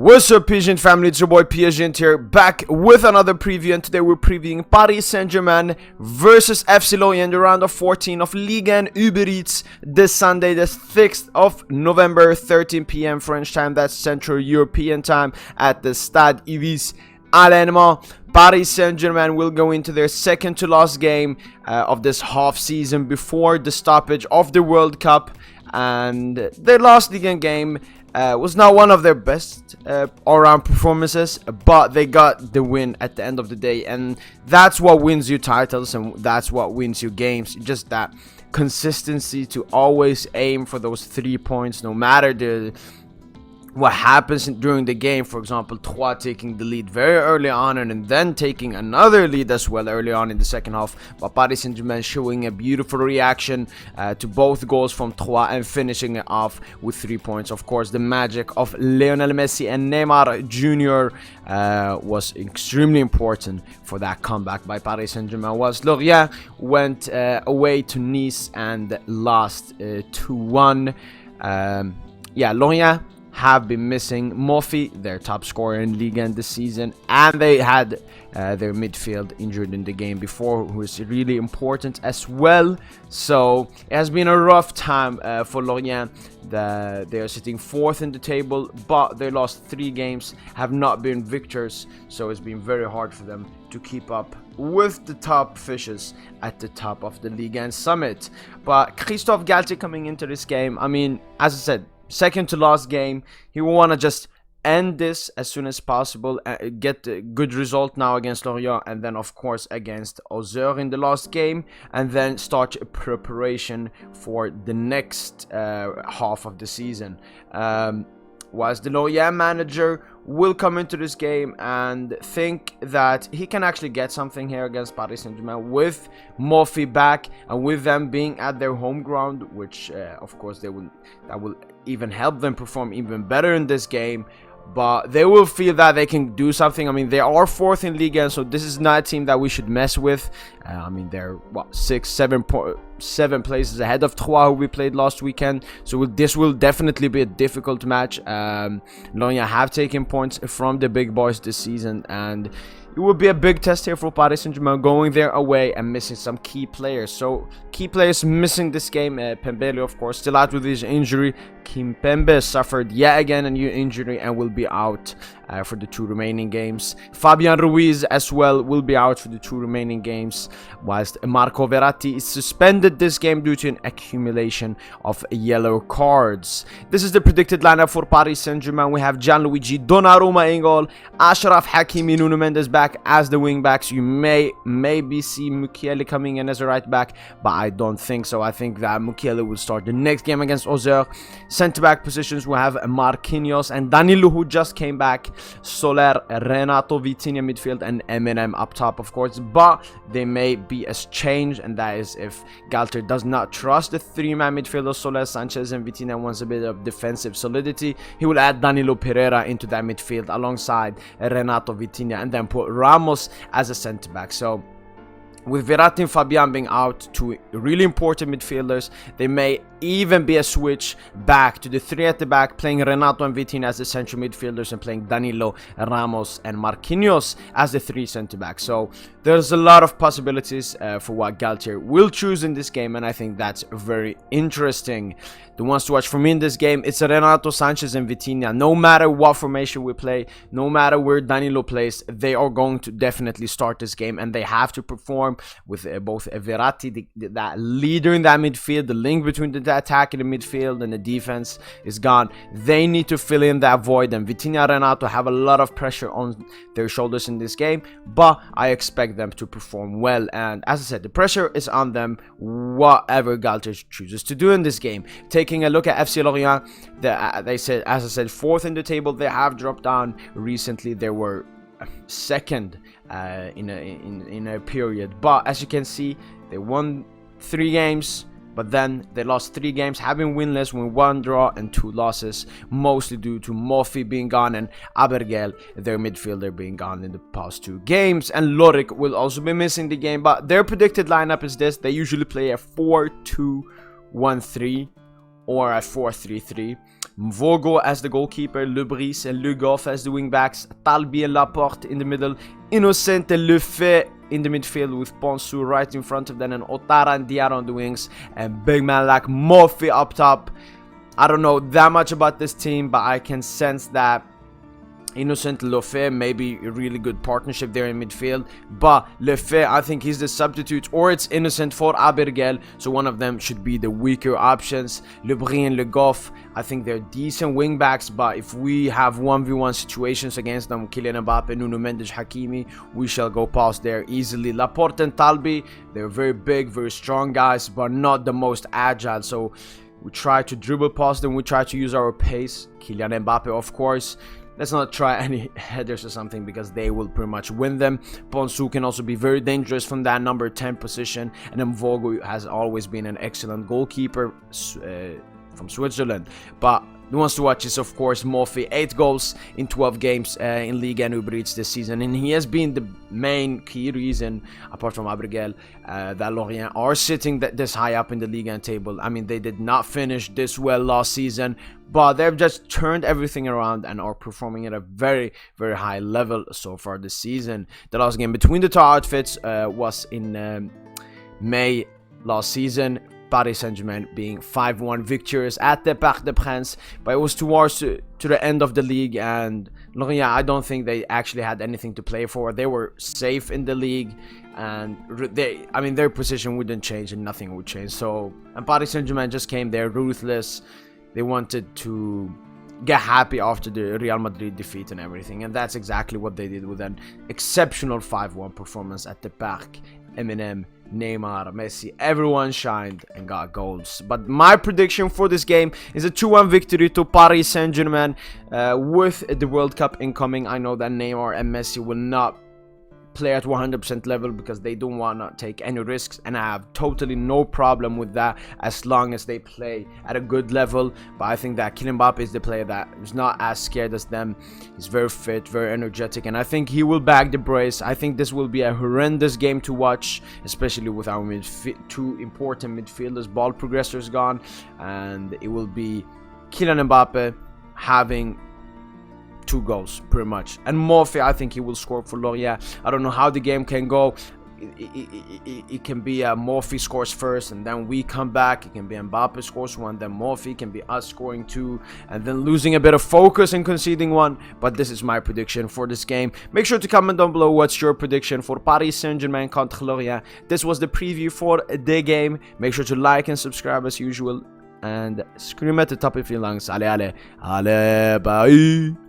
What's up, PSGINT family? It's your boy PSGINT here, back with another preview, and today we're previewing Paris Saint-Germain versus FC Lorient in the round of 14 of Ligue and Uber Eats this Sunday, the 6th of November, 13 p.m. French time, that's Central European time, at the Stade Yves Allemand. Paris Saint-Germain will go into their second to last game of this half season before the stoppage of the World Cup, and their last Ligue game was not one of their best all-round performances, but they got the win at the end of the day, and that's what wins you titles, and that's what wins you games. Just that consistency to always aim for those 3 points, no matter what happens during the game. For example, Troyes taking the lead very early on and then taking another lead as well early on in the second half. But Paris Saint-Germain showing a beautiful reaction to both goals from Troyes and finishing it off with 3 points. Of course, the magic of Lionel Messi and Neymar Jr. Was extremely important for that comeback by Paris Saint-Germain, whilst Lorient went away to Nice and lost 2-1. Lorient have been missing Mbappe, their top scorer in Ligue this season, and they had their midfield injured in the game before, who is really important as well. So it has been a rough time for Lorient. They are sitting 4th in the table, but their last 3 games have not been victors, so it's been very hard for them to keep up with the top fishes at the top of the Ligue 1 summit. But Christophe Galtier coming into this game, I mean, as I said, second to last game, he will want to just end this as soon as possible, get a good result now against Lorient, and then of course against Auxerre in the last game, and then start preparation for the next half of the season. Whilst the Lorient manager will come into this game and think that he can actually get something here against Paris Saint-Germain with Mbappe back and with them being at their home ground, which of course that will even help them perform even better in this game. But they will feel that they can do something. I mean, they are 4th in Ligue 1, so this is not a team that we should mess with. I mean, they're, what, 7 places ahead of Troyes, who we played last weekend. So this will definitely be a difficult match. Lorient have taken points from the big boys this season, and it will be a big test here for Paris Saint-Germain, going there away and missing some key players. So, key players missing this game. Pembele, of course, still out with his injury. Kimpembe suffered yet again a new injury and will be out for the 2 remaining games. Fabian Ruiz as well will be out for the 2 remaining games, whilst Marco Verratti is suspended this game due to an accumulation of yellow cards. This is the predicted lineup for Paris Saint-Germain. We have Gianluigi Donnarumma in goal, Achraf Hakimi, Nuno Mendes back as the wing backs. You maybe see Mukiele coming in as a right back, but I don't think so. I think that Mukiele will start the next game against Auxerre. Centre back positions, we have Marquinhos and Danilo, who just came back, Soler, Renato, Vitinha midfield, and Eminem up top, of course. But they may be as changed, and that is if Galtier does not trust the 3-man midfield of Soler, Sanchez, and Vitinha, wants a bit of defensive solidity. He will add Danilo Pereira into that midfield alongside Renato, Vitinha, and then put Ramos as a centre back. So with Verratti and Fabian being out, 2 really important midfielders, they may even be a switch back to the 3 at the back, playing Renato and Vitinha as the central midfielders and playing Danilo, Ramos, and Marquinhos as the 3 centre backs. So there's a lot of possibilities for what Galtier will choose in this game, and I think that's very interesting. The ones to watch for me in this game, it's Renato, Sanchez, and Vitinha. No matter what formation we play, no matter where Danilo plays, they are going to definitely start this game, and they have to perform with both Verratti, that leader in that midfield, the link between the attack in the midfield and the defense is gone. They need to fill in that void, and Vitinha and Renato have a lot of pressure on their shoulders in this game, but I expect them to perform well. And as I said, the pressure is on them, whatever Galtier chooses to do in this game. Taking a look at FC Lorient, they said, as I said, 4th in the table. They have dropped down recently. They were 2nd in a period, but as you can see, they won 3 games, but then they lost 3 games, having winless with 1 draw and 2 losses, mostly due to Mbappe being gone and Abergel, their midfielder, being gone in the past 2 games. And Lorik will also be missing the game, but their predicted lineup is this. They usually play a 4-2-1-3 or a 4-3-3. Mvogo as the goalkeeper, Lebris and Le Goff as the wingbacks, Talbi and Laporte in the middle, Innocent and Lefebvre in the midfield with Ponsou right in front of them, and Otara and Diarra on the wings, and big man like Murphy up top. I don't know that much about this team, but I can sense that Innocent Lefebvre may be a really good partnership there in midfield, but Lefebvre, I think he's the substitute, or it's Innocent for Abergel, so one of them should be the weaker options. Lebris and Le Goff, I think they're decent wing backs, but if we have 1v1 situations against them, Kylian Mbappe, Nuno Mendes, Hakimi, we shall go past there easily. Laporte and Talbi, they're very big, very strong guys, but not the most agile, so we try to dribble past them, we try to use our pace. Kylian Mbappe, of course. Let's not try any headers or something, because they will pretty much win them. Ponsou can also be very dangerous from that number 10 position. And then Mvogo has always been an excellent goalkeeper from Switzerland. But the ones to watch is, of course, Murphy. 8 goals in 12 games in Ligue and Uber Eats this season. And he has been the main key reason, apart from Abergel, that Lorient are sitting this high up in the Ligue 1 table. I mean, they did not finish this well last season, but they've just turned everything around and are performing at a very, very high level so far this season. The last game between the two outfits was in May last season. Paris Saint-Germain being 5-1 victorious at the Parc des Princes, but it was towards to the end of the league, and Lorient, I don't think they actually had anything to play for. They were safe in the league, and their position wouldn't change and nothing would change. So, and Paris Saint-Germain just came there ruthless. They wanted to get happy after the Real Madrid defeat and everything, and that's exactly what they did with an exceptional 5-1 performance at the Parc. Eminem, Neymar, Messi, everyone shined and got goals. But my prediction for this game is a 2-1 victory to Paris Saint-Germain. With the World Cup incoming, I know that Neymar and Messi will not play at 100% level because they don't want to take any risks, and I have totally no problem with that as long as they play at a good level. But I think that Kylian Mbappe is the player that is not as scared as them. He's very fit, very energetic, and I think he will bag the brace. I think this will be a horrendous game to watch, especially with our two important midfielders, ball progressors gone, and it will be Kylian Mbappe having 2 goals pretty much, and Murphy, I think he will score for Lorient. I don't know how the game can go. It can be Murphy scores first and then we come back. It can be Mbappe scores 1, then Murphy. It can be us scoring 2 and then losing a bit of focus and conceding 1. But this is my prediction for this game. Make sure to comment down below what's your prediction for Paris Saint-Germain contre Lorient. This was the preview for the game. Make sure to like and subscribe as usual, and scream at the top of your lungs. Allez, allez, allez, bye.